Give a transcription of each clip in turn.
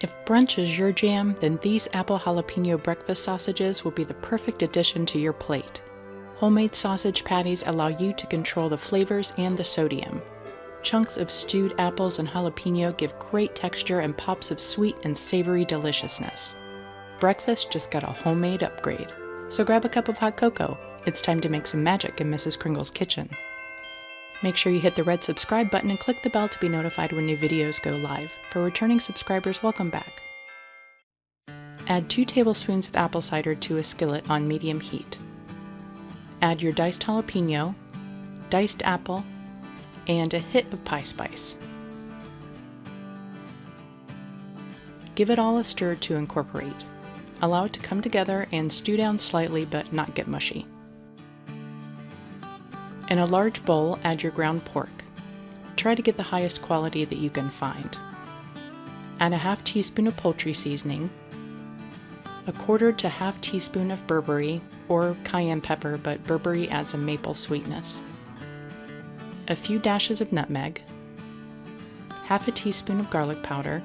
If brunch is your jam, then these Apple Jalapeno Breakfast Sausages will be the perfect addition to your plate. Homemade sausage patties allow you to control the flavors and the sodium. Chunks of stewed apples and jalapeno give great texture and pops of sweet and savory deliciousness. Breakfast just got a homemade upgrade. So grab a cup of hot cocoa. It's time to make some magic in Mrs. Kringle's kitchen. Make sure you hit the red subscribe button and click the bell to be notified when new videos go live. For returning subscribers, welcome back. Add 2 tablespoons of apple cider to a skillet on medium heat. Add your diced jalapeno, diced apple, and a hit of pie spice. Give it all a stir to incorporate. Allow it to come together and stew down slightly but not get mushy. In a large bowl, add your ground pork. Try to get the highest quality that you can find. Add a half teaspoon of poultry seasoning, a 1/4 to half teaspoon of Burberry or cayenne pepper, but Burberry adds a maple sweetness, a few dashes of nutmeg, half a teaspoon of garlic powder,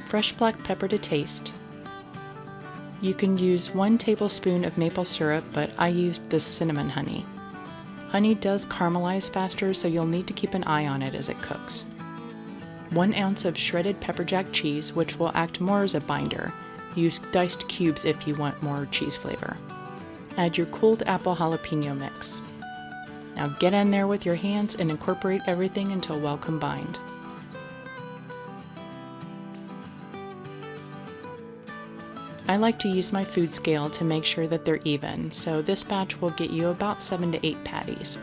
fresh black pepper to taste. You can use 1 tablespoon of maple syrup, but I used this cinnamon honey. Honey does caramelize faster, so you'll need to keep an eye on it as it cooks. 1 ounce of shredded pepper jack cheese, which will act more as a binder. Use diced cubes if you want more cheese flavor. Add your cooled apple jalapeno mix. Now get in there with your hands and incorporate everything until well combined. I like to use my food scale to make sure that they're even, so this batch will get you about 7 to 8 patties.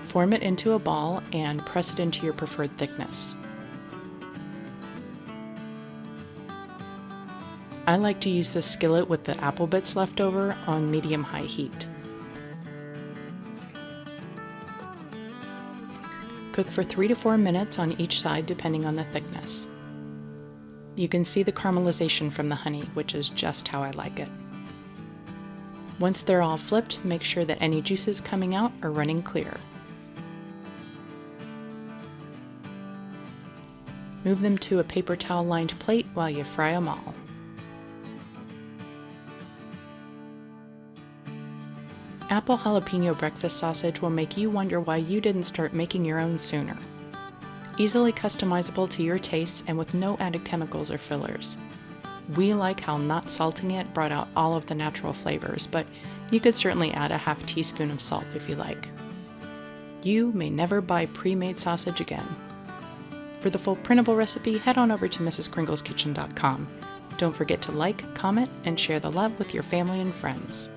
Form it into a ball and press it into your preferred thickness. I like to use this skillet with the apple bits left over on medium-high heat. Cook for 3 to 4 minutes on each side depending on the thickness. You can see the caramelization from the honey, which is just how I like it. Once they're all flipped, make sure that any juices coming out are running clear. Move them to a paper towel lined plate while you fry them all. Apple Jalapeno Breakfast Sausage will make you wonder why you didn't start making your own sooner. Easily customizable to your tastes and with no added chemicals or fillers. We like how not salting it brought out all of the natural flavors, but you could certainly add a half teaspoon of salt if you like. You may never buy pre-made sausage again. For the full printable recipe, head on over to mrskringleskitchen.com. Don't forget to like, comment, and share the love with your family and friends.